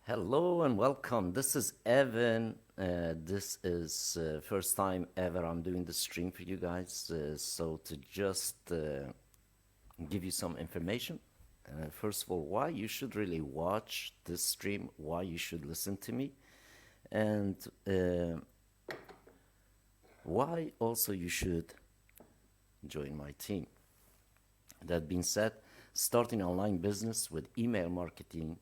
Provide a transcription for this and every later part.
Hello and welcome. This is Evan. This is first time ever I'm doing the stream for you guys. So to just give you some information. First of all, why you should really watch this stream, why you should listen to me, and why also you should join my team. That being said, starting online business with email marketing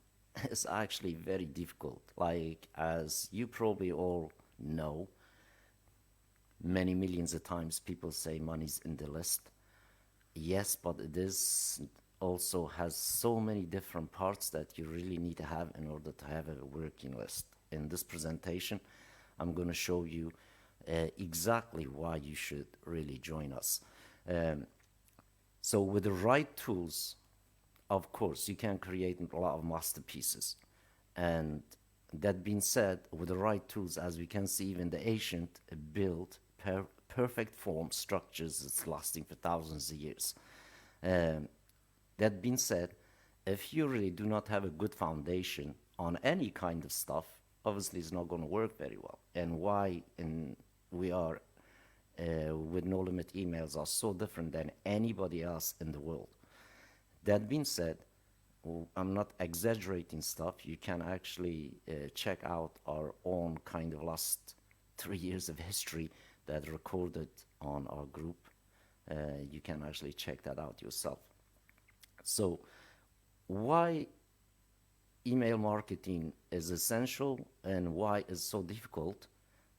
is actually very difficult. Like, as you probably all know, many millions of times people say money's in the list. Yes, but it is also has so many different parts that you really need to have in order to have a working list. In this presentation, I'm going to show you exactly why you should really join us. Um, so with the right tools, of course, you can create a lot of masterpieces. And that being said, with the right tools, as we can see, even the ancient built perfect form structures that's lasting for thousands of years. Um, that being said, if you really do not have a good foundation on any kind of stuff, obviously it's not going to work very well. And why we are with no limit emails are so different than anybody else in the world. That being said, I'm not exaggerating stuff. You can actually check out our own kind of last 3 years of history that recorded on our group. You can actually check that out yourself. So, why email marketing is essential and why it's so difficult,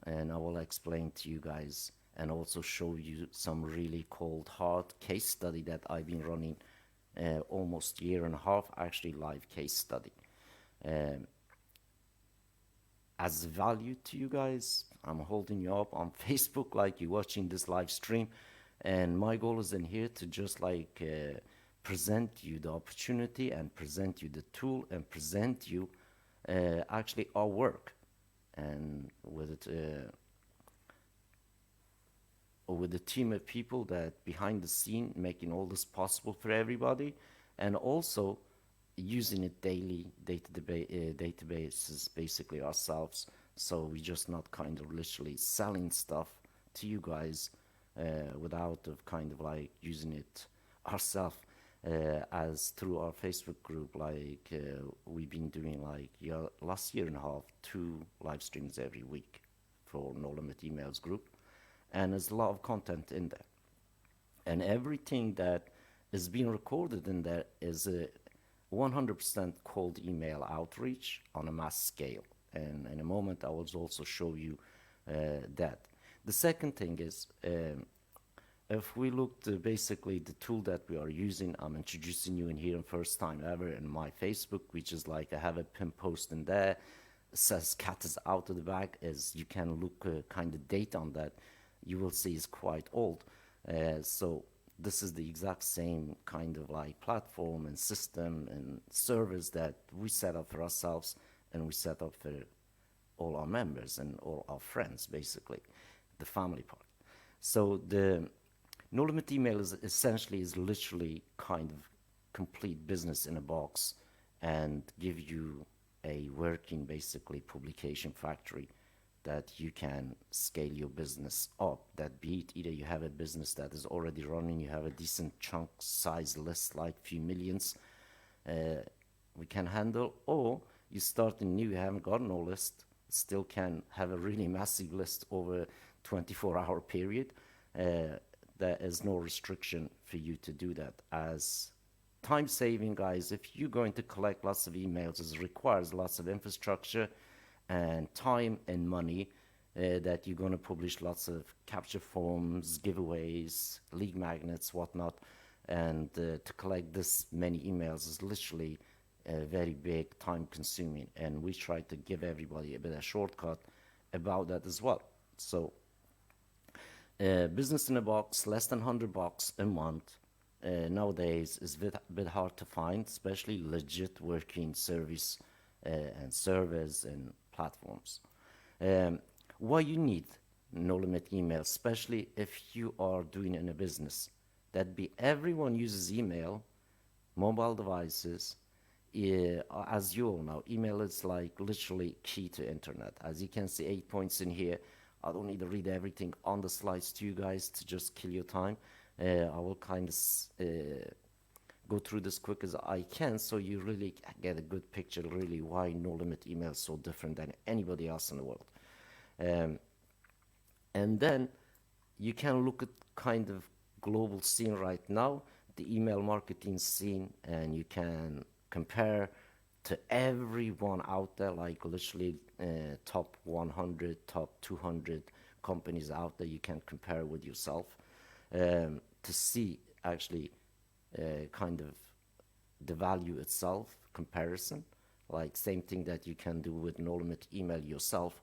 and I will explain to you guys and also show you some really cold hard case study that I've been running almost year and a half, actually live case study. Um, as value to you guys, I'm holding you up on Facebook like you're watching this live stream, and my goal is in here to just present you the opportunity and present you the tool and present you actually our work, and with a team of people that behind the scene making all this possible for everybody, and also using it daily databases basically ourselves. So we just not kind of literally selling stuff to you guys without of kind of like using it ourselves, as through our Facebook group, we've been doing last year and a half 2 live streams every week for No Limit Emails group, and there's a lot of content in there. And everything that is being recorded in there is a 100% cold email outreach on a mass scale. And in a moment, I will also show you that. The second thing is, if we look to basically the tool that we are using, I'm introducing you in here first time ever in my Facebook, which is like I have a pin post in there. It says cat is out of the bag. As you can look kind of data on that, you will see it's quite old. So this is the exact same kind of like platform and system and service that we set up for ourselves and we set up for all our members and all our friends, basically, the family part. So the no limit email is essentially is literally kind of complete business in a box and give you a working basically publication factory that you can scale your business up. That be it either you have a business that is already running, you have a decent chunk size list like few millions we can handle, or you start new, you haven't got no list, still can have a really massive list over a 24-hour period. There is no restriction for you to do that. As time saving, guys, if you're going to collect lots of emails, it requires lots of infrastructure and time and money, that you're going to publish lots of capture forms, giveaways, lead magnets, whatnot. And to collect this many emails is literally very big, time consuming. And we try to give everybody a bit of shortcut about that as well. So business in a box, less than $100 a month. Nowadays is a bit hard to find, especially legit working service and servers and platforms. Why you need no limit email, especially if you are doing in a business. That be everyone uses email, mobile devices, as you all know, email is like literally key to internet. As you can see, 8 points in here. I don't need to read everything on the slides to you guys to just kill your time. I will kind of go through this quick as I can so you really get a good picture really why no limit email is so different than anybody else in the world. Um, and then you can look at kind of global scene right now, the email marketing scene, and you can compare to everyone out there, like literally top 100, top 200 companies out there. You can compare with yourself to see actually kind of the value itself comparison, like same thing that you can do with no limit email yourself.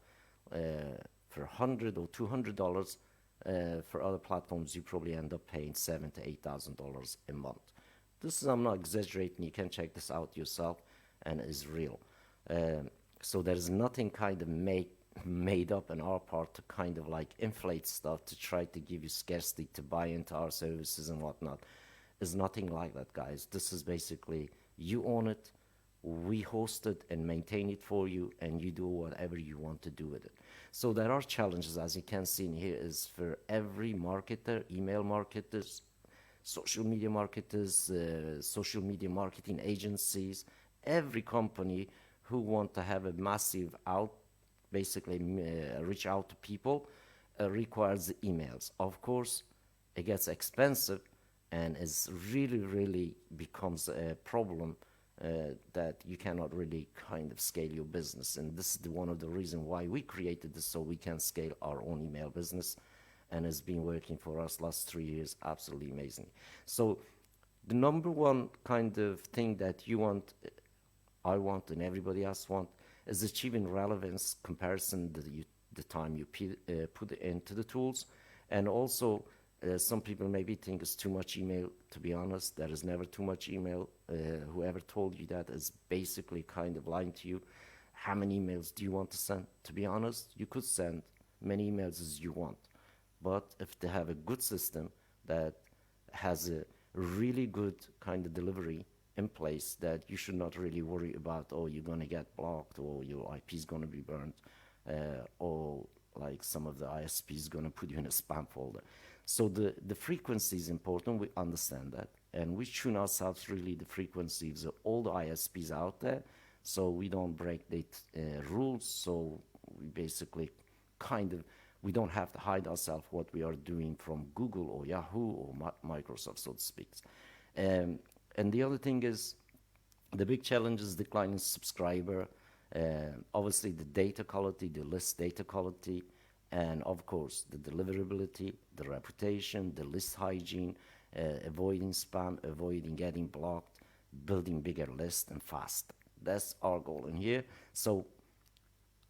uh, for $100 or $200, for other platforms you probably end up paying $7,000 to $8,000 a month. This is, I'm not exaggerating, you can check this out yourself, and it's real. So there's nothing kind of made up on our part to kind of like inflate stuff to try to give you scarcity to buy into our services and whatnot. It's nothing like that, guys. This is basically you own it, we host it and maintain it for you, and you do whatever you want to do with it. So there are challenges, as you can see in here, is for every marketer, email marketers, social media marketers, social media marketing agencies, every company who want to have a massive out, basically reach out to people, requires emails. Of course, it gets expensive and is really becomes a problem that you cannot really kind of scale your business. And this is one of the reasons why we created this, so we can scale our own email business, and it's been working for us last 3 years absolutely amazing. So the number one kind of thing that you want, I want, and everybody else want, is achieving relevance comparison the time you put it into the tools. And also some people maybe think it's too much email. To be honest, there is never too much email. Whoever told you that is basically kind of lying to you. How many emails do you want to send? To be honest, you could send many emails as you want, but if they have a good system that has a really good kind of delivery in place, that you should not really worry about, oh, you're going to get blocked, or your IP is going to be burned, or like some of the ISPs going to put you in a spam folder. So the frequency is important. We understand that, and we tune ourselves really the frequencies of all the ISPs out there, so we don't break the rules. So we basically kind of, we don't have to hide ourselves what we are doing from Google or Yahoo or Microsoft, so to speak. And the other thing is, the big challenge is declining subscriber, obviously the data quality, the list data quality, and of course the deliverability, the reputation, the list hygiene, avoiding spam, avoiding getting blocked, building bigger lists and fast. That's our goal in here. So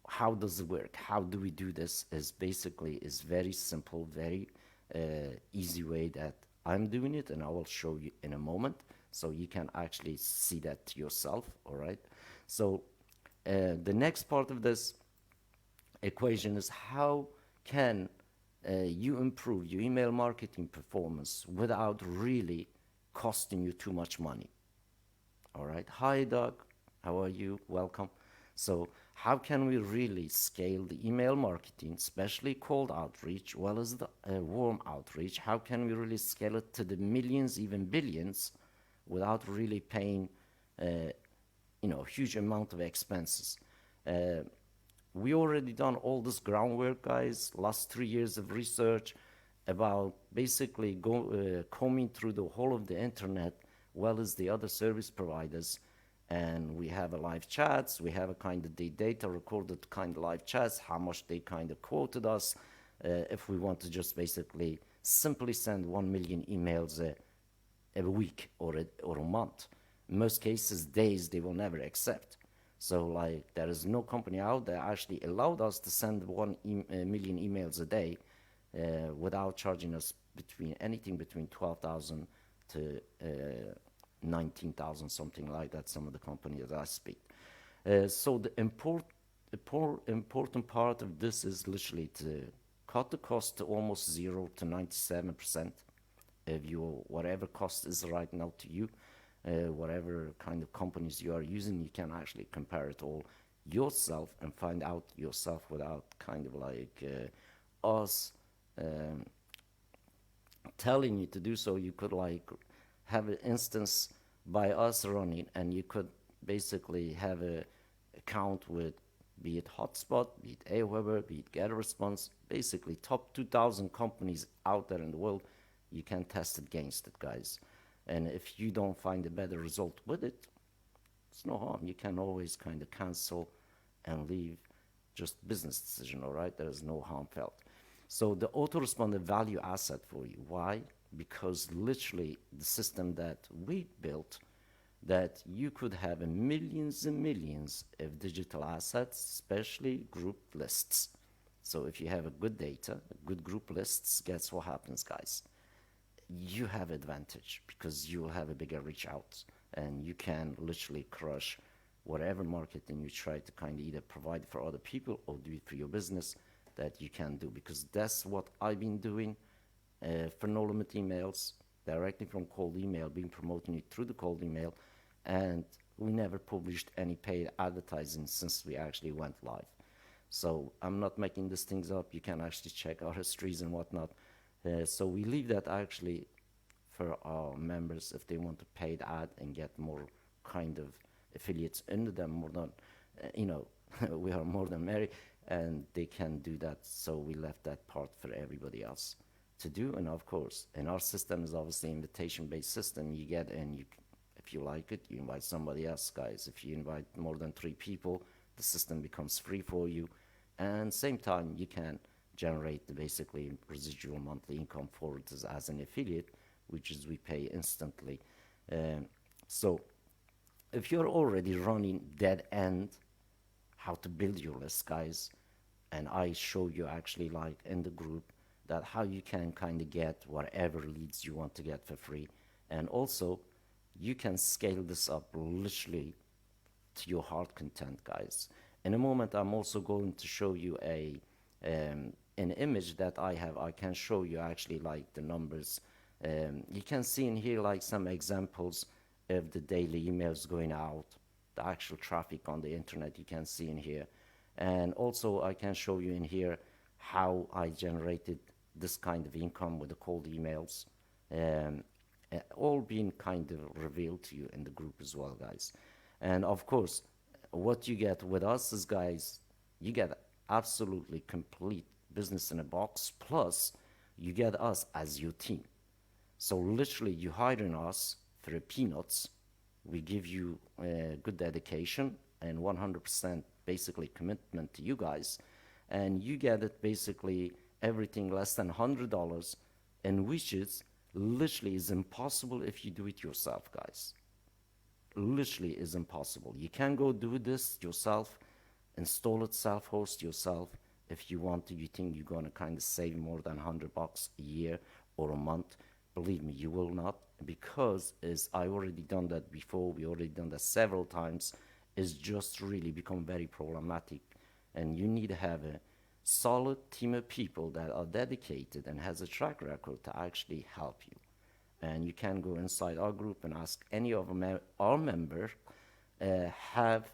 how does it work? How do we do this? Is basically is very simple, very easy way that I'm doing it, and I will show you in a moment, so you can actually see that yourself. All right. So the next part of this equation is how can you improve your email marketing performance without really costing you too much money. All right. Hi, Doug. How are you? Welcome. So how can we really scale the email marketing, especially cold outreach, well as the warm outreach? How can we really scale it to the millions, even billions, without really paying, huge amount of expenses? We already done all this groundwork, guys. Last 3 years of research about basically combing through the whole of the internet, well as the other service providers. And we have a live chats, we have a kind of the data recorded kind of live chats, how much they kind of quoted us, if we want to just basically simply send 1 million emails a week or a month. In most cases, days they will never accept. So like there is no company out there actually allowed us to send 1 million emails a day without charging us anything between 12,000 to 19,000, something like that, some of the companies that I speak. So the important part of this is literally to cut the cost to almost 0 to 97% of your whatever cost is right now to you. whatever kind of companies you are using, you can actually compare it all yourself and find out yourself without kind of like us um, telling you to do so. You could like have an instance by us running, and you could basically have a account with, be it Hotspot, be it Aweber, be it GetResponse, basically top 2,000 companies out there in the world. You can test it against it, guys. And if you don't find a better result with it, it's no harm. You can always kind of cancel and leave, just business decision, all right? There is no harm felt. So the autoresponder value asset for you. Why? Because literally the system that we built, that you could have millions and millions of digital assets, especially group lists. So if you have a good data, good group lists, guess what happens, guys? You have advantage because you will have a bigger reach out, and you can literally crush whatever marketing you try to kind of either provide for other people or do it for your business, that you can do, because that's what I've been doing for no limit emails directly from cold email, been promoting it through the cold email, and we never published any paid advertising since we actually went live. So I'm not making these things up. You can actually check our histories and whatnot. So we leave that actually for our members if they want to pay the ad and get more kind of affiliates into them, more than you know we are more than merry, and they can do that. So we left that part for everybody else to do. And of course, and our system is obviously invitation based system. You get in, you if you like it, you invite somebody else, guys. If you invite more than 3 people, the system becomes free for you, and same time you can generate the basically residual monthly income for it as an affiliate, which is we pay instantly. So if you're already running dead end, how to build your list, guys, and I show you actually like in the group that how you can kind of get whatever leads you want to get for free. And also you can scale this up literally to your heart content, guys. In a moment I'm also going to show you an image that I have. I can show you actually like the numbers. You can see in here like some examples of the daily emails going out, the actual traffic on the internet you can see in here. And also I can show you in here how I generated this kind of income with the cold emails, um, all being kind of revealed to you in the group as well, guys. And of course, what you get with us is, guys, you get absolutely complete business in a box, plus you get us as your team. So literally you hire in us for peanuts. We give you good dedication and 100% basically commitment to you guys, and you get it basically everything less than $100, and which is literally is impossible if you do it yourself, guys. Literally is impossible. You can go do this yourself, install it, self-host yourself. If you want to, you think you're going to kind of save more than $100 a year or a month, believe me, you will not, because is I already done that before. We already done that several times. It's just really become very problematic, and you need to have a solid team of people that are dedicated and has a track record to actually help you. And you can go inside our group and ask any of our members, have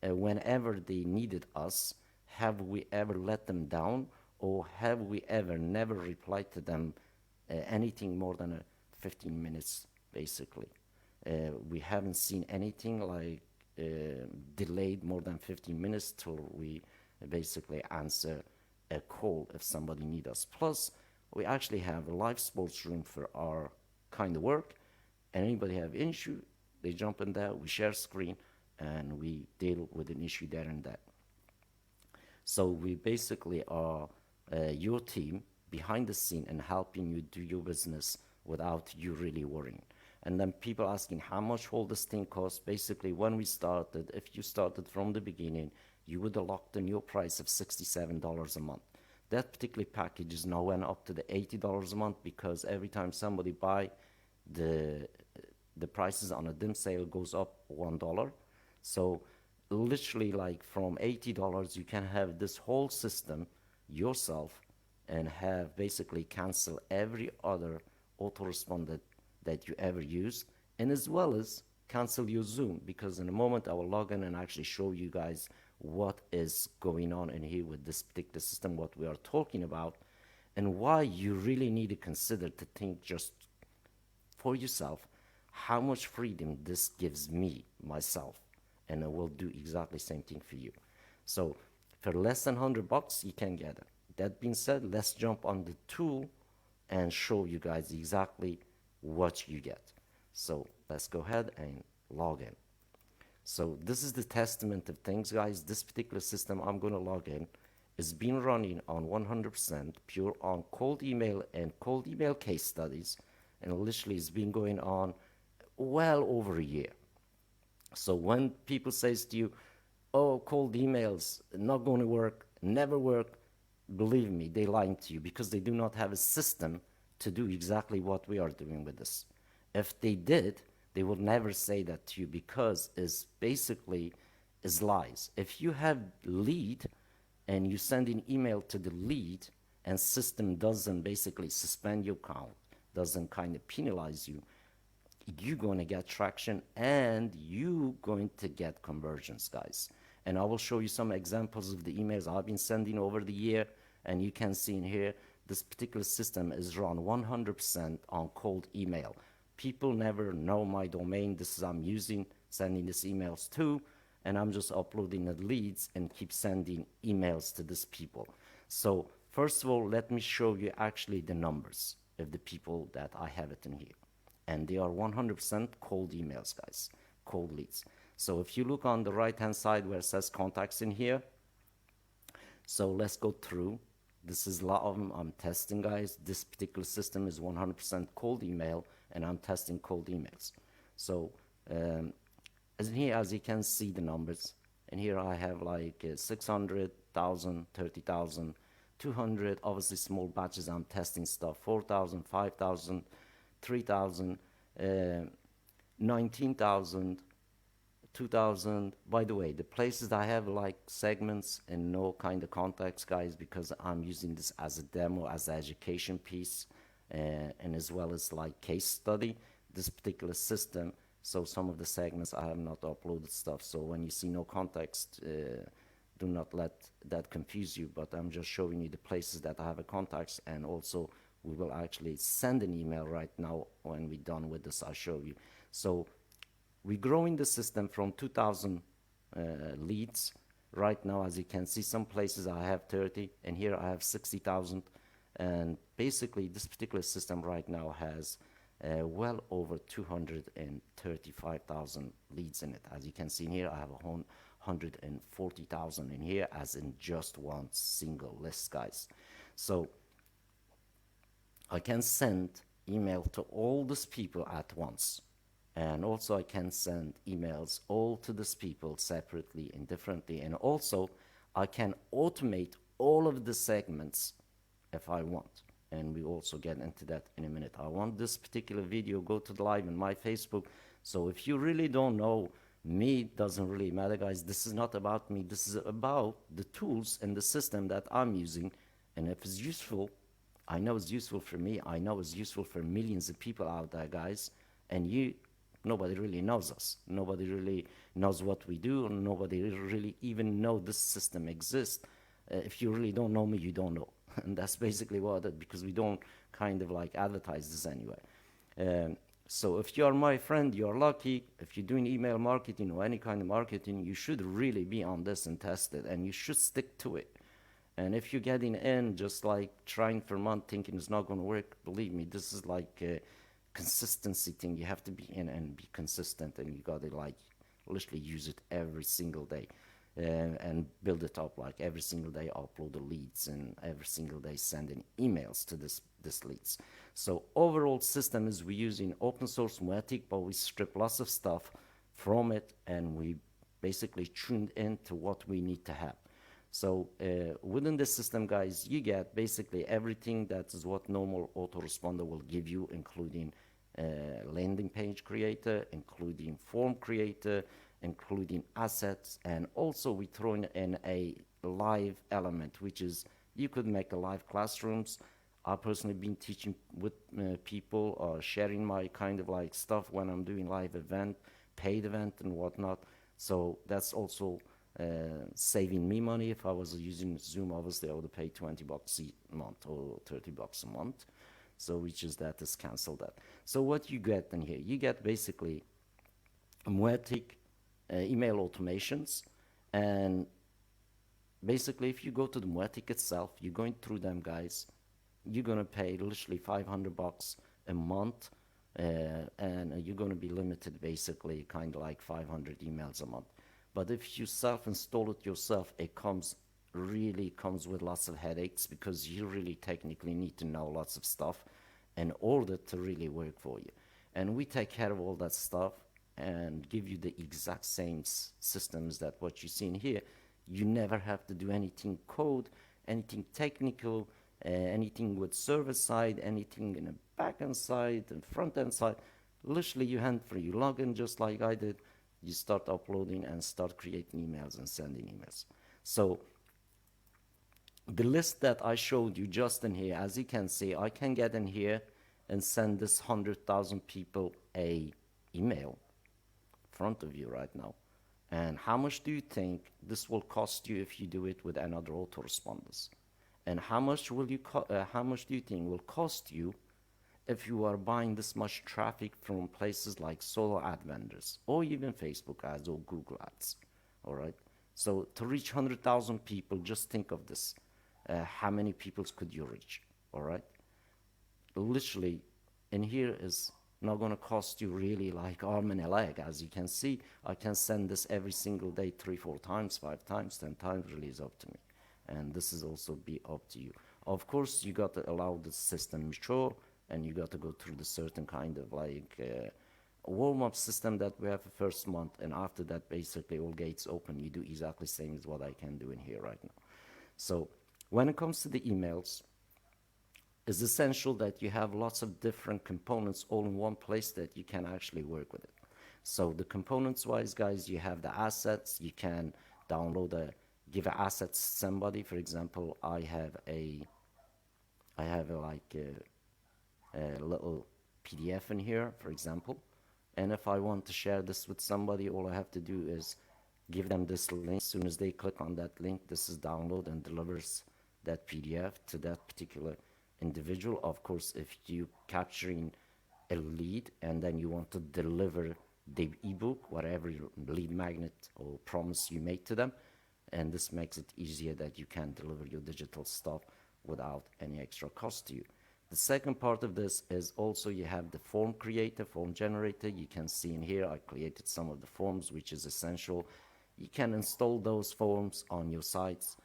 whenever they needed us, have we ever let them down, or have we ever never replied to them anything more than 15 minutes, basically. We haven't seen anything like delayed more than 15 minutes till we basically answer a call if somebody needs us. Plus, we actually have a live sports room for our kind of work. And anybody have an issue, they jump in there, we share screen, and we deal with an issue there and that. So we basically are your team behind the scene and helping you do your business without you really worrying. And then people asking how much will this thing cost. Basically, when we started, if you started from the beginning, you would have locked in your price of $67 a month. That particular package is now went up to the $80 a month, because every time somebody buy, the the prices on a dim sale goes up $1. So literally like from $80, you can have this whole system yourself and have basically cancel every other autoresponder that you ever used, and as well as cancel your Zoom, because in a moment I will log in and actually show you guys what is going on in here with this particular system, what we are talking about, and why you really need to consider to think just for yourself how much freedom this gives me, myself, and I will do exactly the same thing for you. So for less than $100, you can get it. That being said, let's jump on the tool and show you guys exactly what you get. So let's go ahead and log in. So this is the testament of things, guys. This particular system I'm going to log in is been running on 100% pure on cold email and cold email case studies, and literally it's been going on well over a year. So when people says to you, oh, cold emails not going to work, never work, believe me, they lying to you, because they do not have a system to do exactly what we are doing with this. If they did, they would never say that to you, because it's basically is lies. If you have lead and you send an email to the lead and system doesn't basically suspend your account, doesn't kind of penalize you, you're going to get traction and you going to get conversions, guys. And I will show you some examples of the emails I've been sending over the year, and you can see in here this particular system is run 100% on cold email. People never know my domain. This is I'm using, sending these emails to, and I'm just uploading the leads and keep sending emails to these people. So first of all, let me show you actually the numbers of the people that I have it in here. And they are 100% cold emails, guys, cold leads. So if you look on the right hand side where it says contacts in here, so let's go through. This is a lot of them I'm testing, guys. This particular system is 100% cold email, and I'm testing cold emails. So as in here, as you can see the numbers, and here I have like 600,000, 30,000, 200, obviously small batches I'm testing stuff, 4,000, 5,000, 3,000, 19,000, 2,000. By the way, the places I have like segments and no kind of contacts, guys, because I'm using this as a demo, as an education piece, and as well as like case study, this particular system. So some of the segments I have not uploaded stuff. So when you see no context, do not let that confuse you, but I'm just showing you the places that I have a contacts, and also we will actually send an email right now when we're done with this. I'll show you. So we're growing the system from 2,000 leads. Right now, as you can see, some places I have 30, and here I have 60,000. And basically, this particular system right now has well over 235,000 leads in it. As you can see in here, I have 140,000 in here, as in just one single list, guys. So I can send email to all these people at once. And also I can send emails all to these people separately and differently. And also I can automate all of the segments if I want. And we also get into that in a minute. I want this particular video go to the live in my Facebook. So if you really don't know me, it doesn't really matter, guys. This is not about me. This is about the tools and the system that I'm using. And if it's useful, I know it's useful for me. I know it's useful for millions of people out there, guys. And nobody really knows us. Nobody really knows what we do. Nobody really even know this system exists. If you really don't know me, you don't know. And that's basically what it is, because we don't kind of like advertise this anyway. So if you are my friend, you're lucky. If you're doing email marketing or any kind of marketing, you should really be on this and test it, and you should stick to it. And if you're getting in just like trying for a month thinking it's not going to work, believe me, this is like a consistency thing. You have to be in and be consistent, and you got to like literally use it every single day, and build it up. Like every single day upload the leads, and every single day sending emails to this leads. So overall system is we're using open source Moetic, but we strip lots of stuff from it, and we basically tuned into what we need to have. So within the system, guys, you get basically everything that is what normal autoresponder will give you, including landing page creator, including form creator, including assets, and also we throw in a live element, which is you could make a live classrooms. I personally been teaching with people, sharing my kind of like stuff when I'm doing live event, paid event and whatnot. So that's also saving me money. If I was using Zoom, obviously I would pay $20 a month or $30 a month. So which is that is cancel that. So what you get in here, you get basically Moetic email automations, and basically if you go to the Moetic itself, you're going through them guys, you're gonna pay literally $500 a month, and you're gonna be limited basically kind of like 500 emails a month. But if you self-install it yourself, it comes with lots of headaches because you really technically need to know lots of stuff in order to really work for you. And we take care of all that stuff and give you the exact same systems that what you see in here. You never have to do anything code, anything technical, anything with server side, anything in a backend side and front end side. Literally, you hand free. You log in just like I did. You start uploading and start creating emails and sending emails. So the list that I showed you just in here, as you can see, I can get in here and send this 100,000 people a email in front of you right now. And how much do you think this will cost you if you do it with another autoresponders? And how much how much do you think will cost you if you are buying this much traffic from places like solo ad vendors or even Facebook ads or Google ads? All right. So to reach 100,000 people, just think of this. How many people could you reach? All right. Literally, in here is not going to cost you really like arm and a leg. As you can see, I can send this every single day, 3, 4 times, 5 times, 10 times, really is up to me. And this is also be up to you. Of course, you got to allow the system mature, and you got to go through the certain kind of like warm-up system that we have the first month, and after that, basically all gates open. You do exactly the same as what I can do in here right now. So when it comes to the emails, it's essential that you have lots of different components all in one place that you can actually work with it. So the components wise, guys, you have the assets. You can download give an asset to somebody. For example, I have a little PDF in here, for example. And if I want to share this with somebody, all I have to do is give them this link. As soon as they click on that link, this is download and delivers that PDF to that particular individual. Of course, if you capturing a lead and then you want to deliver the ebook, whatever lead magnet or promise you make to them, and this makes it easier that you can deliver your digital stuff without any extra cost to you. The second part of this is also you have the form creator, form generator. You can see in here I created some of the forms, which is essential. You can install those forms on your sites,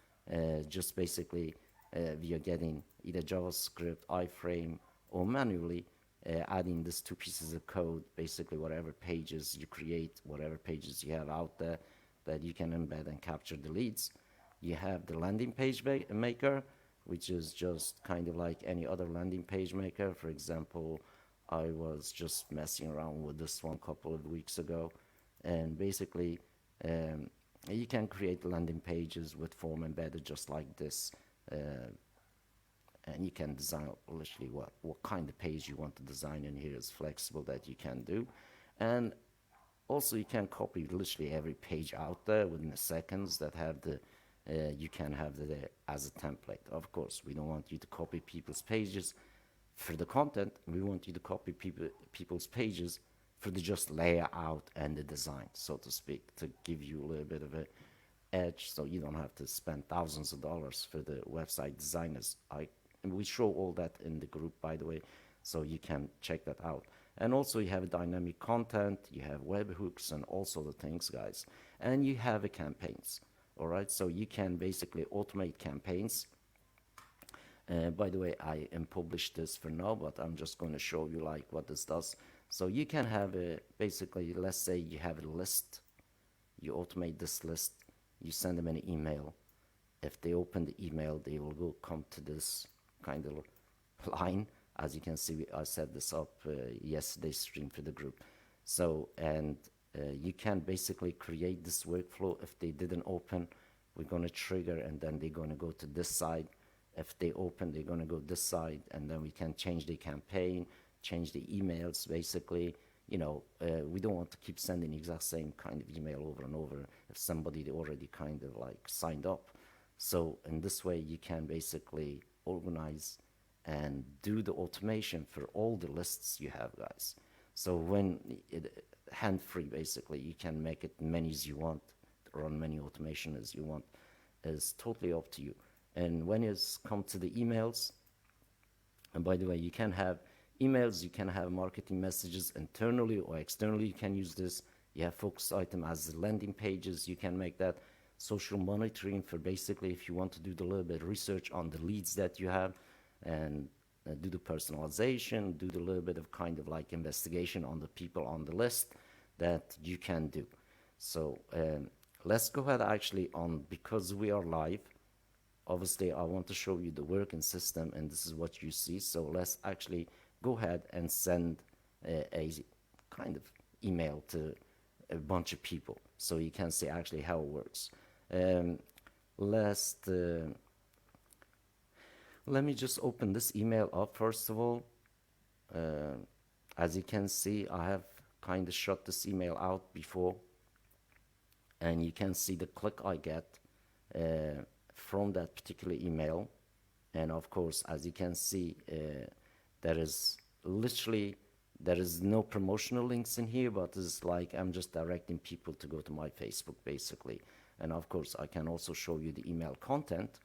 just basically via getting either JavaScript, iframe, or manually adding these 2 pieces of code, basically whatever pages you create, whatever pages you have out there that you can embed and capture the leads. You have the landing page maker, which is just kind of like any other landing page maker. For example, I was just messing around with this one a couple of weeks ago, and basically you can create landing pages with form embedded just like this, and you can design literally what kind of page you want to design in here is flexible that you can do. And also you can copy literally every page out there within the seconds that have the you can have the as a template. Of course, we don't want you to copy people's pages for the content. We want you to copy people's pages for the just layout and the design, so to speak, to give you a little bit of a edge, so you don't have to spend thousands of dollars for the website designers. And we show all that in the group, by the way, so you can check that out. And also you have dynamic content, you have webhooks and also the things, guys. And you have campaigns, all right? So you can basically automate campaigns. By the way, I published this for now, but I'm just going to show you like what this does. So you can have basically, let's say you have a list, you automate this list, you send them an email. If they open the email, they will come to this kind of line. As you can see, I set this up yesterday's stream for the group. So, and you can basically create this workflow. If they didn't open, we're going to trigger, and then they're going to go to this side, if they open, they're going to go this side, and then we can change the campaign, change the emails, basically. We don't want to keep sending the exact same kind of email over and over if somebody already kind of like signed up. So in this way, you can basically organize and do the automation for all the lists you have, guys. So when hand-free, basically, you can make it many as you want, run many automation as you want. Is totally up to you. And when it's come to the emails, and by the way, you can have emails, you can have marketing messages internally or externally. You can use this. You have focus item as landing pages. You can make that social monitoring for basically if you want to do the little bit of research on the leads that you have, and do the personalization, do the little bit of kind of like investigation on the people on the list that you can do. So let's go ahead actually on, because we are live, obviously I want to show you the working system, and this is what you see. So let's actually go ahead and send a kind of email to a bunch of people so you can see actually how it works. Let's let me just open this email up first of all. As you can see, I have kind of shot this email out before, and you can see the click I get from that particular email. And of course, as you can see, there is no promotional links in here, but it's like I'm just directing people to go to my Facebook basically. And of course, I can also show you the email content,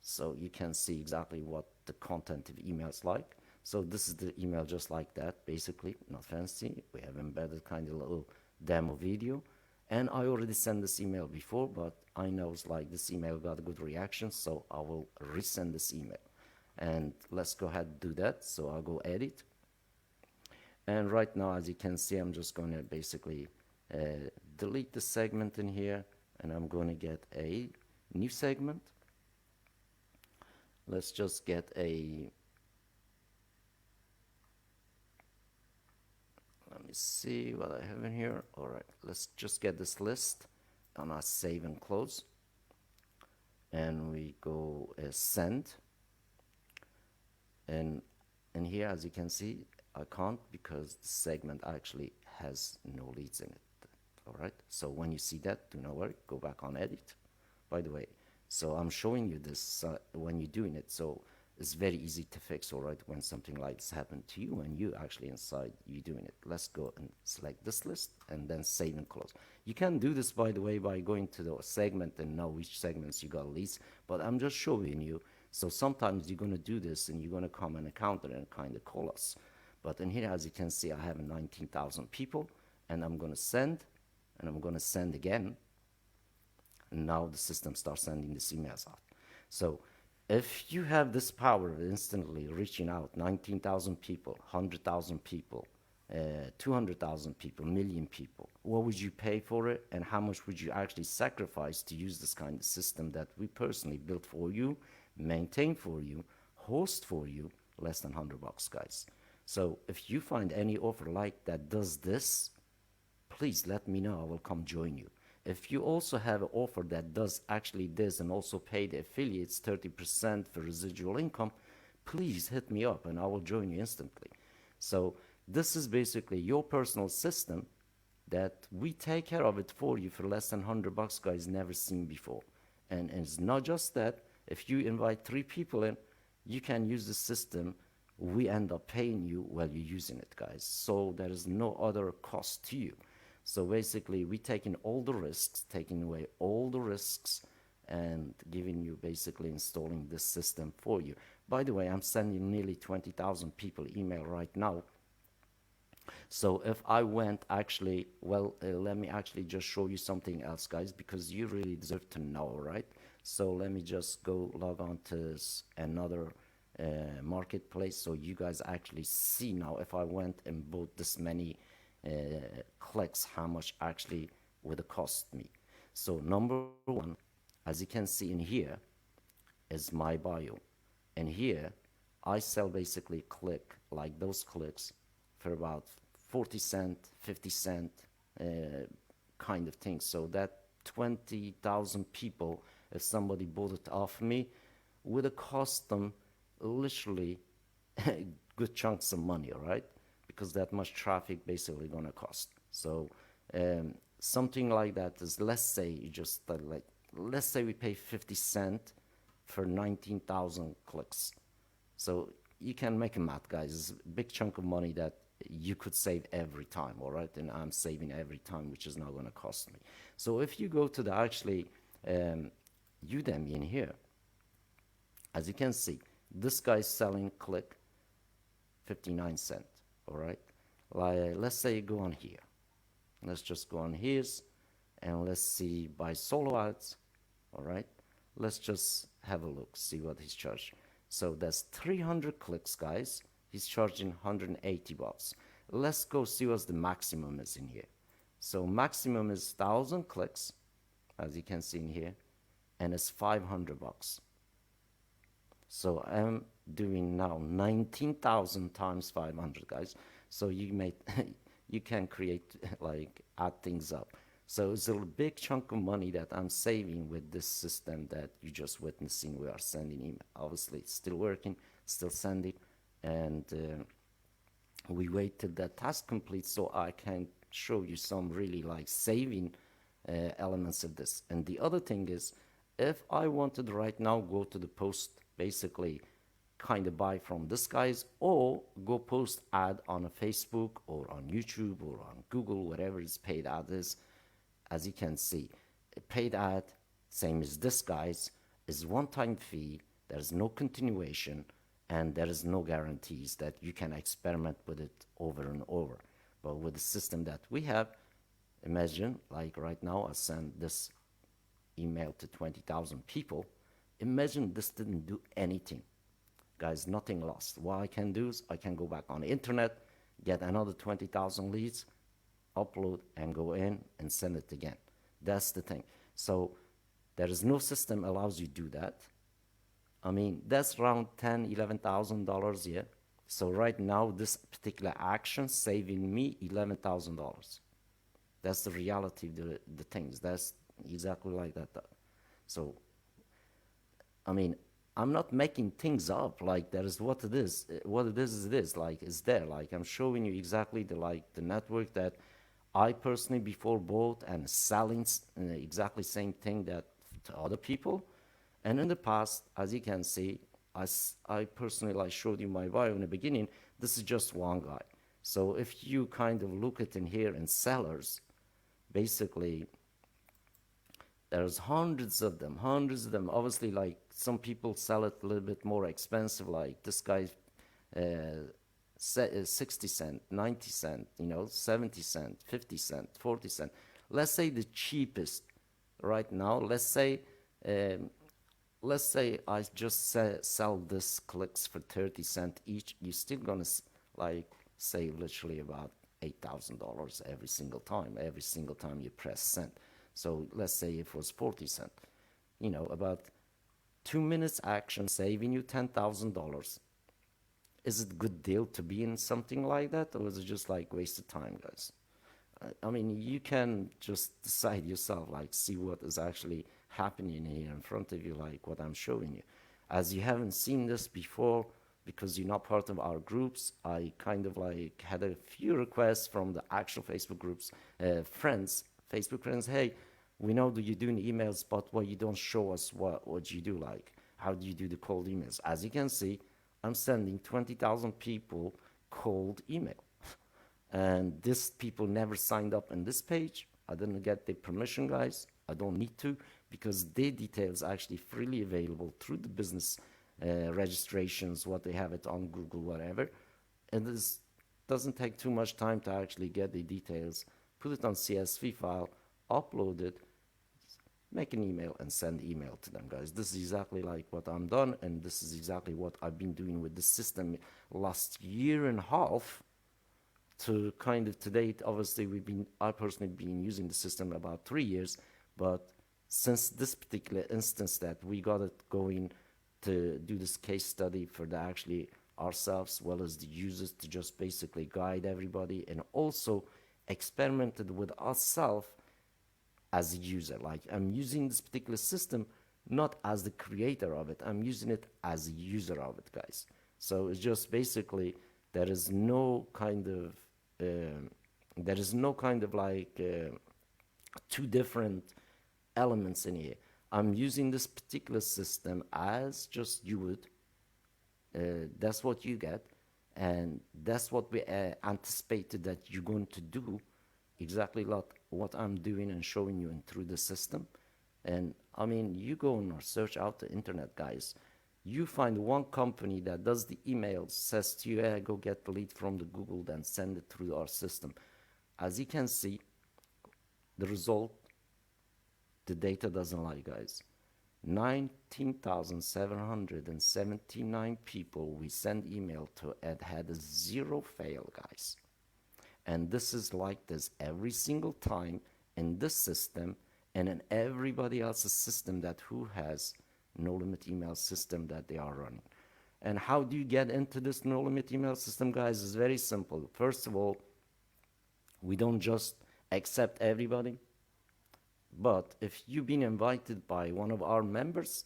so you can see exactly what the content of email is like. So this is the email just like that, basically, not fancy. We have embedded kind of little demo video. And I already sent this email before, but I know it's like this email got a good reaction, so I will resend this email. And let's go ahead and do that. So I'll go edit. And right now, as you can see, I'm just going to basically delete the segment in here, and I'm going to get a new segment. Let's just get a, let me see what I have in here. All right, let's just get this list, and I save and close. And we go send. And in here, as you can see, I can't because the segment actually has no leads in it. All right, so when you see that, do not worry, go back on edit. By the way, so I'm showing you this when you're doing it, so it's very easy to fix, all right, when something like this happened to you and you actually inside you doing it. Let's go and select this list and then save and close. You can do this, by the way, by going to the segment and know which segments you got leads, but I'm just showing you. So sometimes you're going to do this and you're going to come and encounter and kind of call us. But in here, as you can see, I have 19,000 people, and I'm going to send, and I'm going to send again. And now the system starts sending these emails out. So if you have this power of instantly reaching out 19,000 people, 100,000 people, 200,000 people, million people, what would you pay for it, and how much would you actually sacrifice to use this kind of system that we personally built for you, maintain for you, host for you? Less than $100, guys. So if you find any offer like that does this, please let me know. I will come join you. If you also have an offer that does actually this and also pay the affiliates 30% for residual income, please hit me up and I will join you instantly. So this is basically your personal system that we take care of it for you for less than $100, guys, never seen before. And it's not just that. If you invite 3 people in, you can use the system. We end up paying you while you're using it, guys. So there is no other cost to you. So basically, we're taking all the risks, taking away all the risks, and giving you basically installing this system for you. By the way, I'm sending nearly 20,000 people email right now. So if I went actually, well, let me actually just show you something else, guys, because you really deserve to know, right? So let me just go log on to another marketplace so you guys actually see now if I went and bought this many clicks, how much actually would it cost me. So number one, as you can see in here, is my bio. And here, I sell basically click, like those clicks, for about 40 cent, 50 cent kind of thing. So that 20,000 people, if somebody bought it off me, would have cost them literally good chunks of money, all right? Because that much traffic basically gonna cost. So something like that is, let's say you just let's say we pay 50 cent for 19,000 clicks. So you can make a math, guys. It's a big chunk of money that you could save every time, all right? And I'm saving every time, which is not going to cost me. So if you go to the actually Udemy in here, as you can see, this guy's selling click 59 cent, all right? Like, let's say you go on here. Let's just go on here and let's see by solo ads, all right? Let's just have a look, see what he's charging. So that's 300 clicks, guys. He's charging 180 bucks. Let's go see what the maximum is in here. So maximum is 1,000 clicks, as you can see in here, and it's 500 bucks. So I'm doing now 19,000 times 500, guys. So you may you can create like add things up. So it's a big chunk of money that I'm saving with this system that you just witnessing. We are sending email. Obviously, it's still working, still sending, and we wait till that task completes so I can show you some really like saving elements of this. And the other thing is, if I wanted right now go to the post, basically kind of buy from this guys, or go post ad on a Facebook or on YouTube or on Google, whatever is paid ad is. As you can see, a paid ad, same as this guy's, is one-time fee. There's no continuation, and there is no guarantees that you can experiment with it over and over. But with the system that we have, imagine, like right now, I send this email to 20,000 people. Imagine this didn't do anything. Guys, nothing lost. What I can do is I can go back on the internet, get another 20,000 leads, upload and go in and send it again. That's the thing. So there is no system allows you to do that. I mean, that's around $10,000, $11,000 a year. So right now, this particular action saving me $11,000. That's the reality of the things. That's exactly like that. So, I mean, I'm not making things up. Like, that is what it is. What it is it is. Like, it's there. Like, I'm showing you exactly the network that I personally before bought and selling exactly same thing that to other people. And in the past, as you can see, I personally like showed you my bio in the beginning. This is just one guy. So if you kind of look at in here in sellers, basically there's hundreds of them. Obviously, like some people sell it a little bit more expensive. Like this guy, 60 cent, 90 cent, 70 cent, 50 cent, 40 cent. Let's say the cheapest right now. Let's say I just sell this clicks for 30 cent each. You're still gonna like save literally about $8,000 every single time you press send. So let's say if it was 40 cent, about 2 minutes action saving you $10,000. Is it a good deal to be in something like that, or is it just like wasted time, guys? I mean, you can just decide yourself, like see what is actually happening here in front of you, like what I'm showing you. As you haven't seen this before, because you're not part of our groups, I kind of like had a few requests from the actual Facebook groups, Facebook friends, hey, we know that you're doing emails, but why you don't show us what you do, like how do you do the cold emails? As you can see, I'm sending 20,000 people cold email. And these people never signed up on this page. I didn't get their permission, guys. I don't need to, because their details are actually freely available through the business registrations, what they have it on Google, whatever. And this doesn't take too much time to actually get the details, put it on CSV file, upload it, make an email and send email to them, guys. This is exactly like what I'm done, and this is exactly what I've been doing with the system last year and a half to kind of to date. Obviously, I personally been using the system about 3 years, but since this particular instance that we got it going to do this case study for the actually ourselves, as well as the users, to just basically guide everybody, and also experimented with ourselves as a user. Like, I'm using this particular system not as the creator of it. I'm using it as a user of it, guys. So it's just basically there is no kind of um, there is no kind of like two different elements in here. I'm using this particular system as just you would. That's what you get, and that's what we anticipated that you're going to do, exactly like what I'm doing and showing you in through the system. And I mean, you go and search out the internet, guys. You find one company that does the emails, says to you, hey, go get the lead from the Google, then send it through our system. As you can see, the result, the data doesn't lie, guys. 19,779 people we send email to and had a zero fail, guys. And this is like this every single time in this system and in everybody else's system that who has no limit email system that they are running. And how do you get into this no limit email system, guys? It's very simple. First of all, we don't just accept everybody, but if you've been invited by one of our members,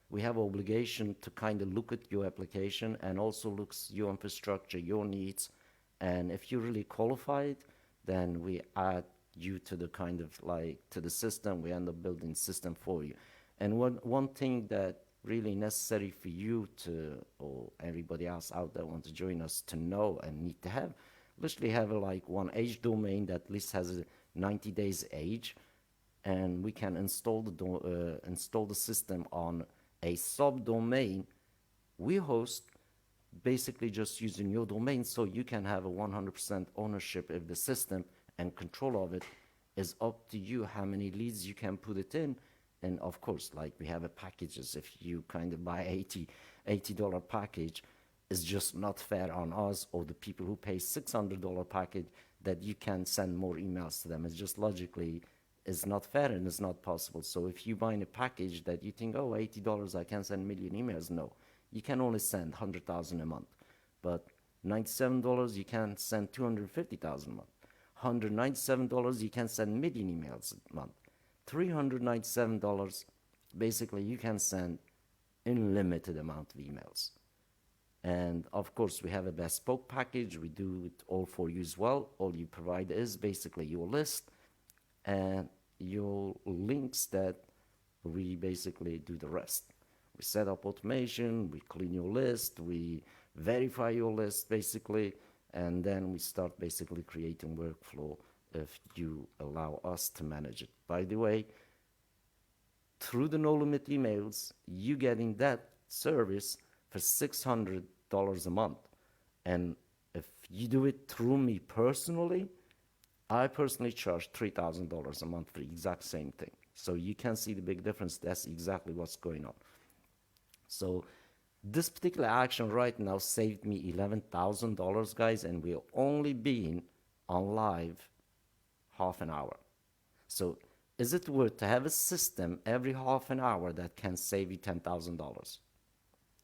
we have obligation to kind of look at your application and also looks your infrastructure, your needs. And if you're really qualified, then we add you to the kind of like to the system. We end up building system for you. And one thing that really necessary for you to, or everybody else out there want to join us to know and need to have, literally have a, like one age domain that at least has a 90 days age, and we can install the system on a subdomain we host, basically just using your domain, so you can have a 100% ownership of the system, and control of it is up to you how many leads you can put it in. And of course, like we have a packages, if you kind of buy $80 package, it's just not fair on us or the people who pay $600 package that you can send more emails to them. It's just logically is not fair and it's not possible. So if you buy in a package that you think, oh, $80, I can send a million emails, no, you can only send 100,000 a month. But $97, you can send 250,000 a month. $197, you can send million emails a month. $397, basically you can send unlimited amount of emails. And of course, we have a bespoke package. We do it all for you as well. All you provide is basically your list and your links that we basically do the rest. We set up automation, we clean your list, we verify your list basically, and then we start basically creating workflow if you allow us to manage it. By the way, through the no limit emails, you getting that service for $600 a month. And if you do it through me personally, I personally charge $3,000 a month for the exact same thing. So you can see the big difference. That's exactly what's going on. So this particular action right now saved me $11,000, guys, and we're only being on live half an hour. So is it worth to have a system every half an hour that can save you $10,000?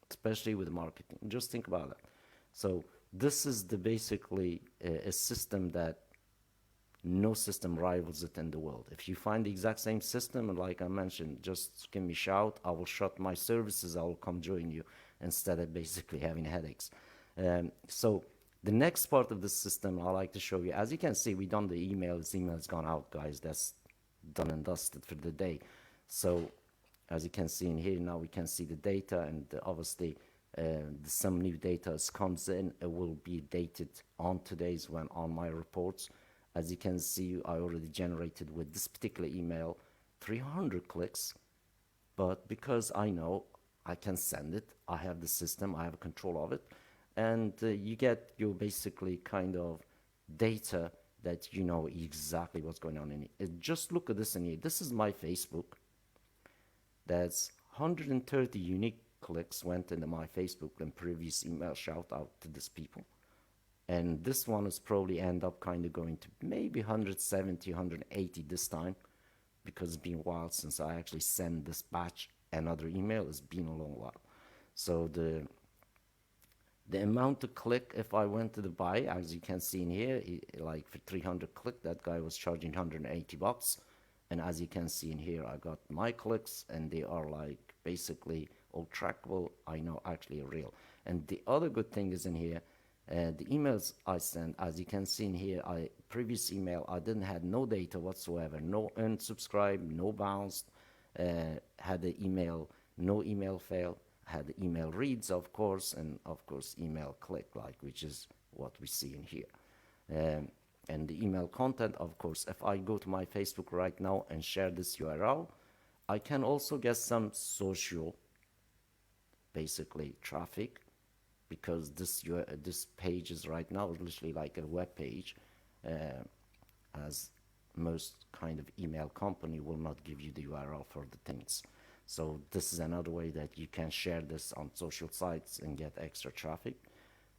Especially with marketing. Just think about that. So this is the basically a system that no system rivals it in the world. If you find the exact same system, and like I mentioned, just give me a shout. I will shut my services. I will come join you instead of basically having headaches. So the next part of the system I like to show you, as you can see, we done the email. This email has gone out, guys. That's done and dusted for the day. So as you can see in here, now we can see the data, and obviously some new data comes in. It will be dated on today's when on my reports. As you can see, I already generated with this particular email 300 clicks, but because I know I can send it, I have the system, I have control of it, and you get your basically kind of data that you know exactly what's going on in it. Just look at this in here. This is my Facebook. That's 130 unique clicks went into my Facebook and previous email shout out to these people. And this one is probably end up kind of going to maybe 170, 180 this time, because it's been a while since I actually sent this batch another email. It's been a long while. So the amount to click, if I went to the buy, as you can see in here, like for 300 click, that guy was charging $180. And as you can see in here, I got my clicks, and they are like basically all trackable. I know actually real. And the other good thing is in here, the emails I send, as you can see in here, previous email, I didn't had no data whatsoever, no unsubscribe, no bounced, had the email, no email fail, had the email reads, of course, and of course email click, like, which is what we see in here. And the email content, of course, if I go to my Facebook right now and share this URL, I can also get some social, basically, traffic, because this page is right now literally like a web page, as most kind of email company will not give you the URL for the things. So this is another way that you can share this on social sites and get extra traffic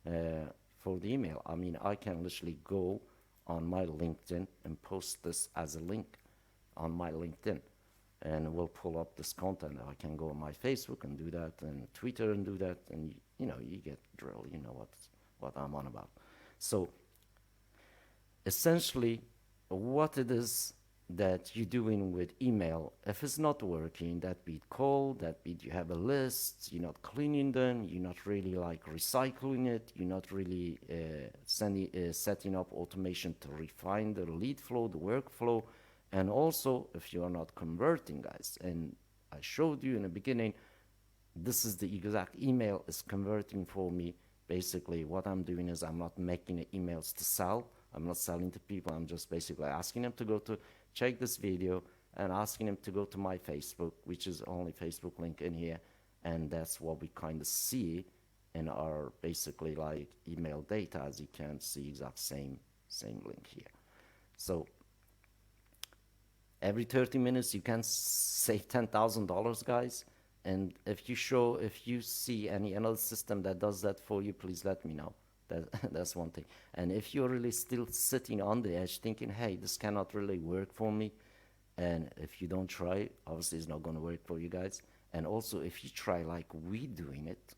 for the email. I mean, I can literally go on my LinkedIn and post this as a link on my LinkedIn, and we'll pull up this content. I can go on my Facebook and do that, and Twitter and do that, and you know, you get drill. You know what I'm on about. So essentially, what it is that you're doing with email, if it's not working, that be it cold, that be it you have a list, you're not cleaning them, you're not really like recycling it, you're not really setting up automation to refine the lead flow, the workflow, and also if you are not converting, guys. And I showed you in the beginning, this is the exact email is converting for me. Basically, what I'm doing is I'm not making emails to sell. I'm not selling to people. I'm just basically asking them to go to check this video and asking them to go to my Facebook, which is only Facebook link in here. And that's what we kind of see in our basically like email data, as you can see, exact same link here. So every 30 minutes you can save $10,000, guys. And if you see any another system that does that for you, please let me know. That's one thing. And if you're really still sitting on the edge thinking, hey, this cannot really work for me, and if you don't try, obviously it's not going to work for you guys. And also, if you try like we doing it,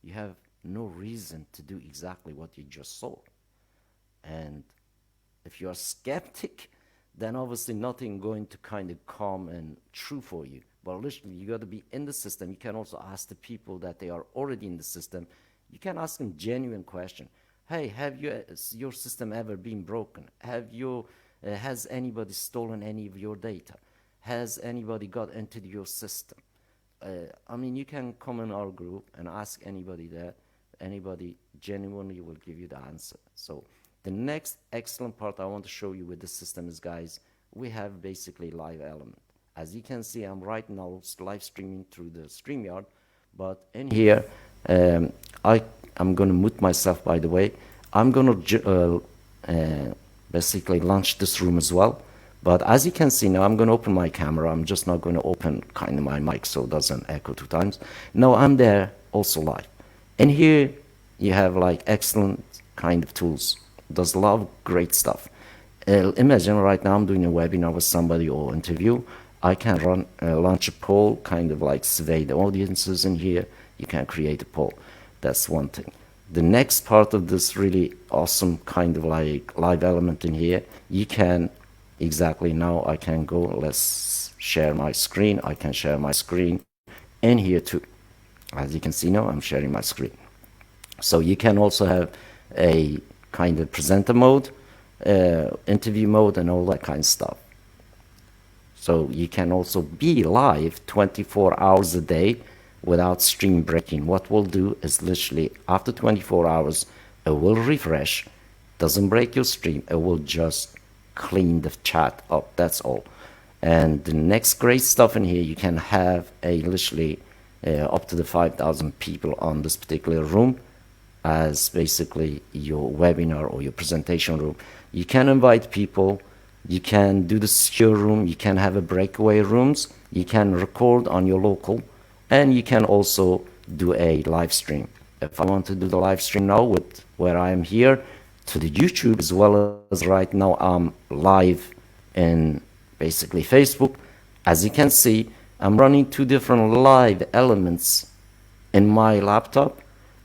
you have no reason to do exactly what you just saw. And if you're skeptic, then obviously nothing going to kind of come and true for you. But literally, you got to be in the system. You can also ask the people that they are already in the system. You can ask them genuine question. Hey, have your system ever been broken? Has anybody stolen any of your data? Has anybody got into your system? I mean, you can come in our group and ask anybody that. Anybody genuinely will give you the answer. So the next excellent part I want to show you with the system is, guys, we have basically live element. As you can see, I'm right now live streaming through the StreamYard, but in here, I'm going to mute myself, by the way. I'm going to basically launch this room as well. But as you can see now, I'm going to open my camera. I'm just not going to open kind of my mic so it doesn't echo 2 times. No, I'm there also live. And here you have like excellent kind of tools. Does a lot of great stuff. Imagine right now I'm doing a webinar with somebody or interview. I can launch a poll, kind of like survey the audiences in here. You can create a poll. That's one thing. The next part of this really awesome kind of like live element in here, you can exactly now I can go, let's share my screen. I can share my screen and here too. As you can see now, I'm sharing my screen. So you can also have a kind of presenter mode, interview mode, and all that kind of stuff. So you can also be live 24 hours a day without stream breaking. What we'll do is literally after 24 hours, it will refresh, doesn't break your stream, it will just clean the chat up, that's all. And the next great stuff in here, you can have a literally up to the 5,000 people on this particular room as basically your webinar or your presentation room. You can invite people, you can do the secure room, you can have a breakaway rooms, you can record on your local, and you can also do a live stream. If I want to do the live stream now with where I am here to the YouTube, as well as right now I'm live in basically Facebook. As you can see, I'm running 2 different live elements in my laptop.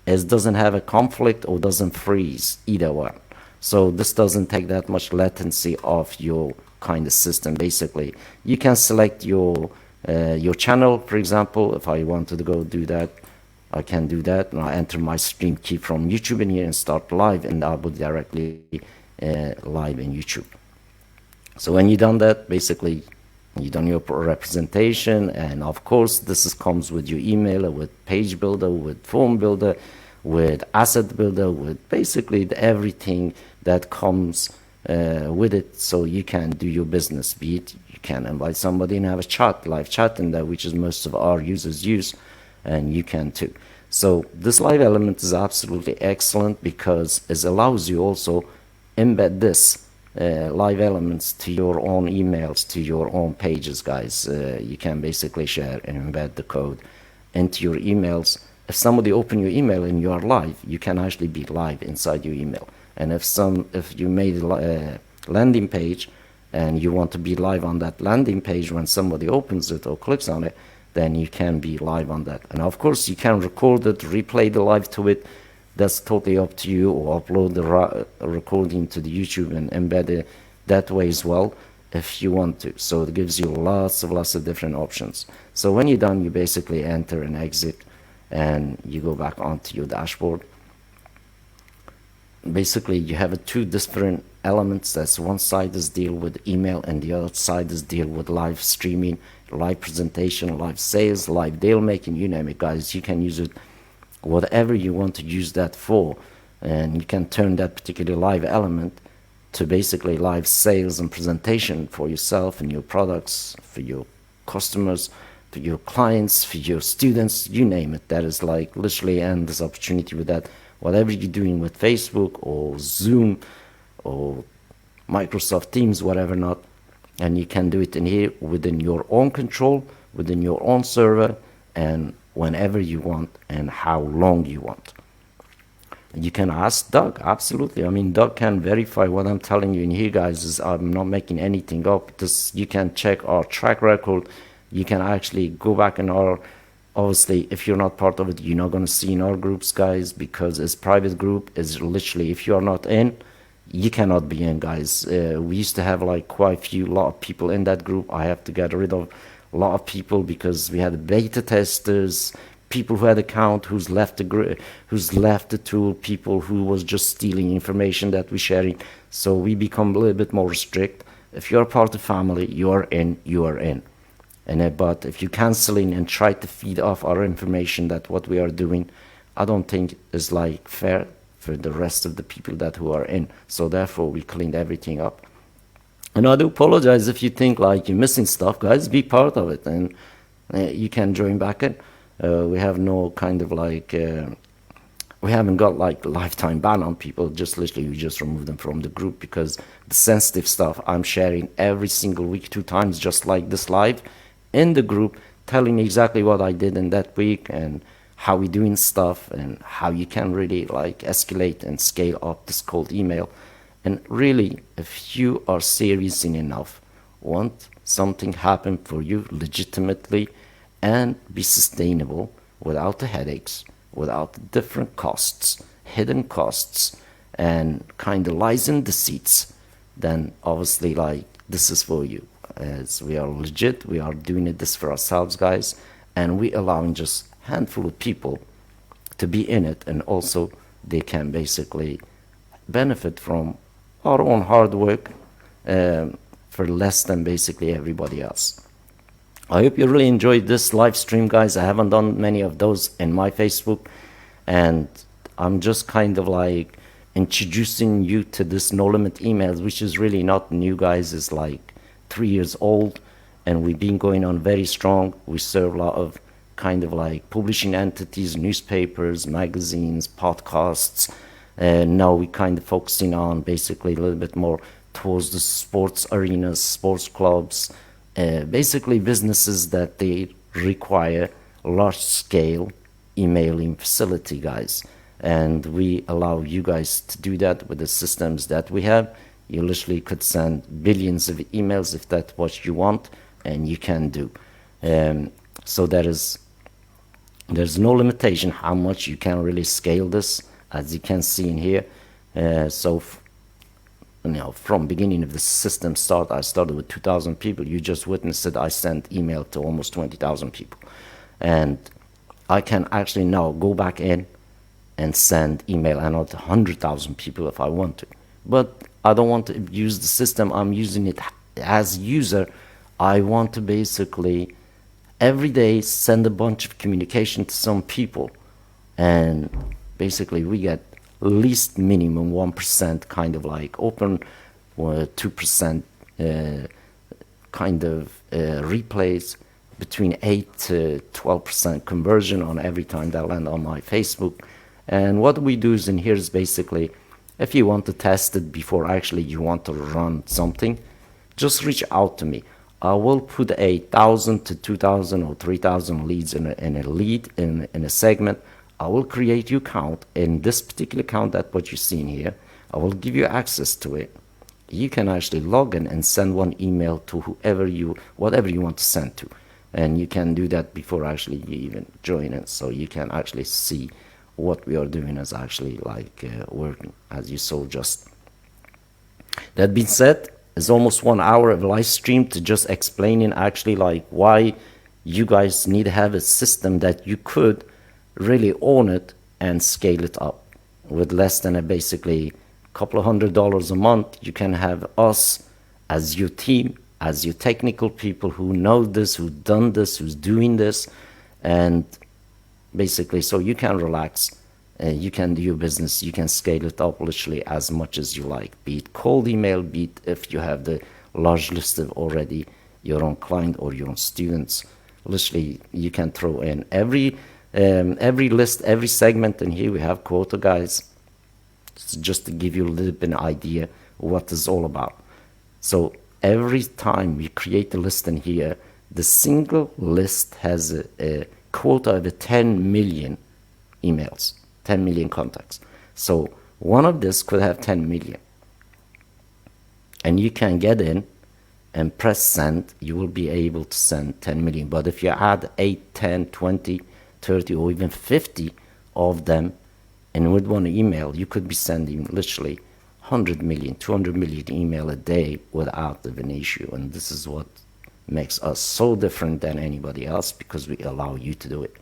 It doesn't have a conflict or doesn't freeze, either one. So this doesn't take that much latency of your kind of system. Basically, you can select your channel. For example, if I wanted to go do that, I can do that, and I enter my stream key from YouTube in here and start live, and I'll be directly live in YouTube. So when you done that, basically you done your representation, and of course this comes with your email, with page builder, with form builder, with asset builder, with basically everything that comes with it, so you can do your business. Be it you can invite somebody and have a chat, live chat in there, which is most of our users use, and you can too. So this live element is absolutely excellent because it allows you also embed this live elements to your own emails, to your own pages, guys. You can basically share and embed the code into your emails. If somebody open your email and you are live, you can actually be live inside your email. And if you made a landing page and you want to be live on that landing page when somebody opens it or clicks on it, then you can be live on that. And of course you can record it, replay the live to it. That's totally up to you, or upload the recording to the YouTube and embed it that way as well if you want to. So it gives you lots of different options. So when you're done, you basically enter and exit and you go back onto your dashboard. Basically you have two different elements. That's one side is deal with email and the other side is deal with live streaming, live presentation, live sales, live deal making, you name it, guys. You can use it whatever you want to use that for, and you can turn that particular live element to basically live sales and presentation for yourself and your products, for your customers, for your clients, for your students, you name it. That is like literally endless opportunity with that. Whatever you're doing with Facebook or Zoom or Microsoft Teams, whatever not, and you can do it in here within your own control, within your own server, and whenever you want and how long you want. You can ask Doug, absolutely. I mean, Doug can verify what I'm telling you in here, guys. Is I'm not making anything up. This, you can check our track record. You can actually go back in our, obviously if you're not part of it, you're not going to see in our groups, guys, because it's private group. Is literally, if you're not in, you cannot be in, guys. We used to have like quite a lot of people in that group. I have to get rid of a lot of people because we had beta testers, people who had account who's left the tool, people who was just stealing information that we're sharing. So we become a little bit more strict. If you're part of the family, you are in, you are in. And but if you canceling and try to feed off our information that what we are doing, I don't think is like fair for the rest of the people that who are in. So therefore we cleaned everything up. And I do apologize if you think like you're missing stuff, guys. Be part of it, and you can join back in. We have no kind of like, we haven't got like lifetime ban on people. Just literally, we just remove them from the group because the sensitive stuff I'm sharing every single week, 2 times, just like this live in the group, telling exactly what I did in that week and how we doing stuff and how you can really like escalate and scale up this cold email. And really, if you are serious enough, want something happen for you legitimately and be sustainable without the headaches, without the different costs, hidden costs, and kind of lies and deceits, then obviously like this is for you. As we are legit, we are doing this for ourselves, guys, and we allowing just handful of people to be in it, and also they can basically benefit from our own hard work for less than basically everybody else. I hope you really enjoyed this live stream, guys. I haven't done many of those in my Facebook, and I'm just kind of like introducing you to this no limit emails, which is really not new, guys. It's like 3 years old, and we've been going on very strong. We serve a lot of kind of like publishing entities, newspapers, magazines, podcasts. Now we kind of focusing on basically a little bit more towards the sports arenas, sports clubs, basically businesses that they require large scale emailing facility, guys. And we allow you guys to do that with the systems that we have. You literally could send billions of emails if that's what you want, and you can do. So there's no limitation how much you can really scale this, as you can see in here. So from beginning of the system start, I started with 2,000 people. You just witnessed it. I sent email to almost 20,000 people. And I can actually now go back in and send email out to 100,000 people if I want to. But I don't want to abuse the system. I'm using it as user. I want to basically every day send a bunch of communication to some people, and basically we get least minimum 1% kind of like open, or 2% kind of replays, between 8 to 12% conversion on every time that land on my Facebook. And what we do is in here is basically, if you want to test it before actually you want to run something, just reach out to me. I will put 1,000 to 2,000 or 3,000 leads in a segment. I will create your account. In this particular account, that what you're seeing here, I will give you access to it. You can actually log in and send one email to whatever you want to send to. And you can do that before actually you even join it. So you can actually see what we are doing is actually like working, as you saw just. That being said, it's almost 1 hour of live stream to just explaining actually like why you guys need to have a system that you could really own it and scale it up with less than a basically couple of $100 a month. You can have us as your team, as your technical people who know this, who've done this, who's doing this, and basically so you can relax. You can do your business, you can scale it up literally as much as you like, be it cold email, be it if you have the large list of already your own client or your own students. Literally you can throw in every list, every segment in here we have quota, guys. It's just to give you a little bit of idea what it's all about. So every time we create a list in here, the single list has a quota of 10 million emails, 10 million contacts. So one of this could have 10 million. And you can get in and press send, you will be able to send 10 million. But if you add 8, 10, 20, 30, or even 50 of them, and with one email, you could be sending literally 100 million, 200 million email a day without an issue. And this is what makes us so different than anybody else, because we allow you to do it.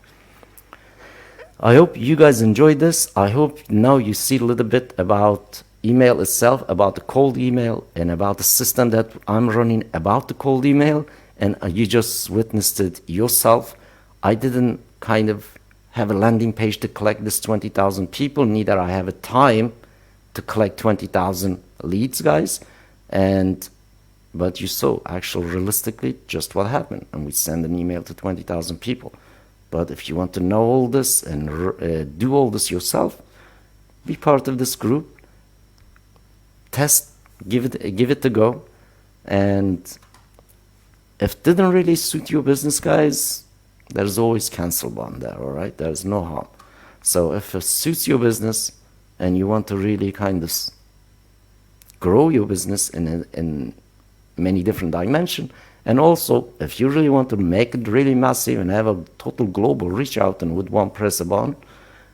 I hope you guys enjoyed this. I hope now you see a little bit about email itself, about the cold email, and about the system that I'm running about the cold email. And you just witnessed it yourself. I didn't kind of have a landing page to collect this 20,000 people, neither I have a time to collect 20,000 leads, guys. But you saw actually realistically just what happened, and we send an email to 20,000 people. But if you want to know all this and do all this yourself, be part of this group, test, give it a go, and if it didn't really suit your business, guys, there's always cancel button there, all right? There's no harm. So if it suits your business and you want to really kind of grow your business in many different dimensions, and also if you really want to make it really massive and have a total global reach out, and with one press a button,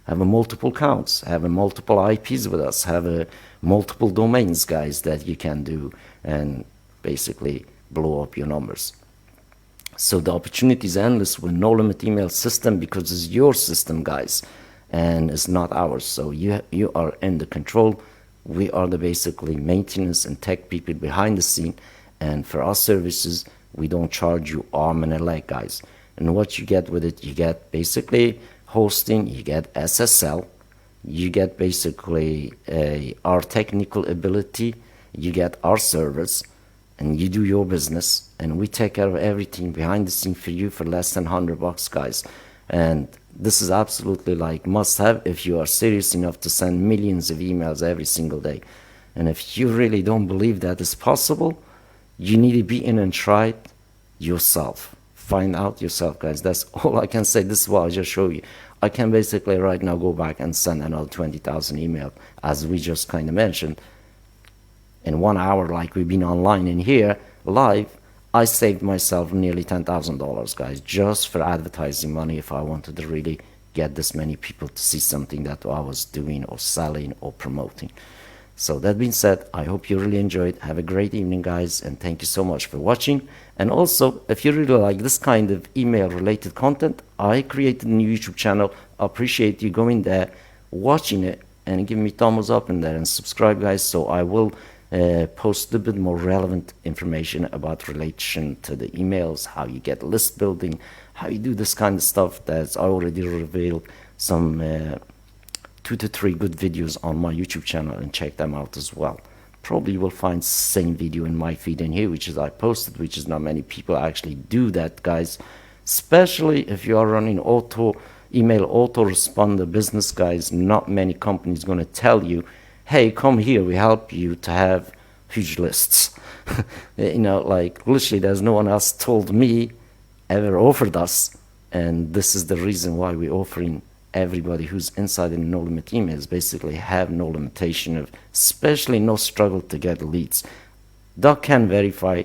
have a multiple counts, have a multiple IPs with us, have a multiple domains, guys, that you can do and basically blow up your numbers. So the opportunity is endless with no limit email system, because it's your system, guys, and it's not ours. So you are in the control. We are the basically maintenance and tech people behind the scene, and for our services we don't charge you arm and a leg, guys. And what you get with it, you get basically hosting, you get SSL, you get basically our technical ability, you get our service, and you do your business, and we take care of everything behind the scene for you for less than $100, guys. And this is absolutely like must have if you are serious enough to send millions of emails every single day. And if you really don't believe that is possible, you need to be in and try it yourself. Find out yourself, guys. That's all I can say. This is what I just showed you. I can basically right now go back and send another 20,000 emails, as we just kind of mentioned. In 1 hour, like we've been online in here live, I saved myself nearly $10,000, guys, just for advertising money, if I wanted to really get this many people to see something that I was doing or selling or promoting. So that being said, I hope you really enjoyed. Have a great evening, guys, and thank you so much for watching. And also, if you really like this kind of email related content, I created a new YouTube channel. I appreciate you going there, watching it, and giving me thumbs up in there, and subscribe, guys. So I will post a bit more relevant information about relation to the emails, how you get list building, how you do this kind of stuff. That's I already revealed some 2 to 3 good videos on my YouTube channel, and check them out as well. Probably you will find same video in my feed in here, which is I posted, which is not many people actually do that, guys. Especially if you are running email autoresponder business, guys. Not many companies going to tell you, hey, come here, we help you to have huge lists. You know, like literally there's no one else told me, ever offered us, and this is the reason why we're offering everybody who's inside in no limit emails basically have no limitation of, especially no struggle to get leads. Doc can verify,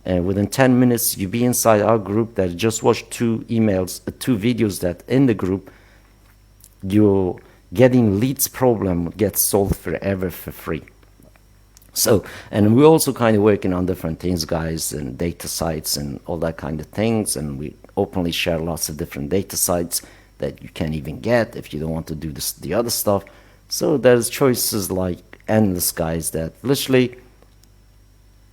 within 10 minutes you be inside our group that just watched 2 videos that in the group, your getting leads problem gets solved forever for free. So, and we're also kind of working on different things, guys, and data sites and all that kind of things, and we openly share lots of different data sites that you can't even get if you don't want to do the other stuff. So there's choices like endless, guys, that literally,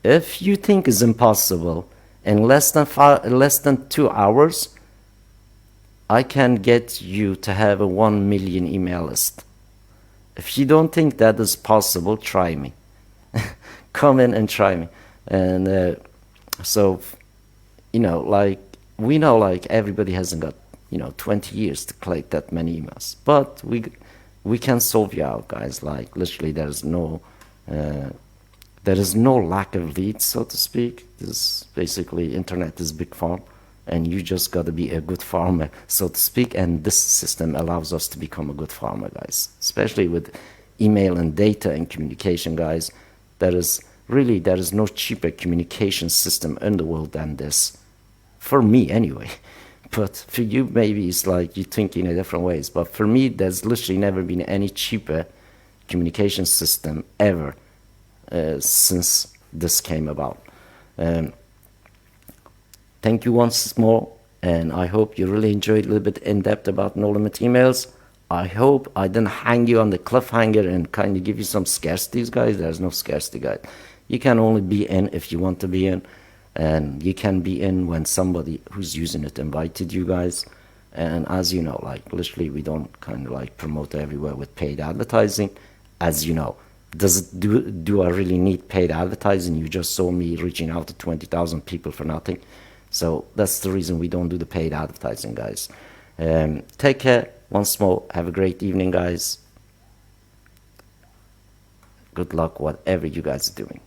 if you think is impossible, in less than 2 hours, I can get you to have a 1 million email list. If you don't think that is possible, try me. Come in and try me. And so, you know, like we know, like everybody hasn't got 20 years to collect that many emails, but we can solve you out, guys. Like literally there is no lack of leads, so to speak. This basically internet is big farm, and you just got to be a good farmer, so to speak, and this system allows us to become a good farmer, guys, especially with email and data and communication, guys. There is no cheaper communication system in the world than this, for me anyway. But for you, maybe it's like you think in a different ways. But for me, there's literally never been any cheaper communication system ever since this came about. Thank you once more, and I hope you really enjoyed a little bit in depth about no limit emails. I hope I didn't hang you on the cliffhanger and kind of give you some scarcities, guys. There's no scarcity, guys. You can only be in if you want to be in. And you can be in when somebody who's using it invited you, guys. And as you know, like literally we don't kind of like promote everywhere with paid advertising. As you know, do I really need paid advertising? You just saw me reaching out to 20,000 people for nothing. So that's the reason we don't do the paid advertising, guys. Take care once more. Have a great evening, guys. Good luck whatever you guys are doing.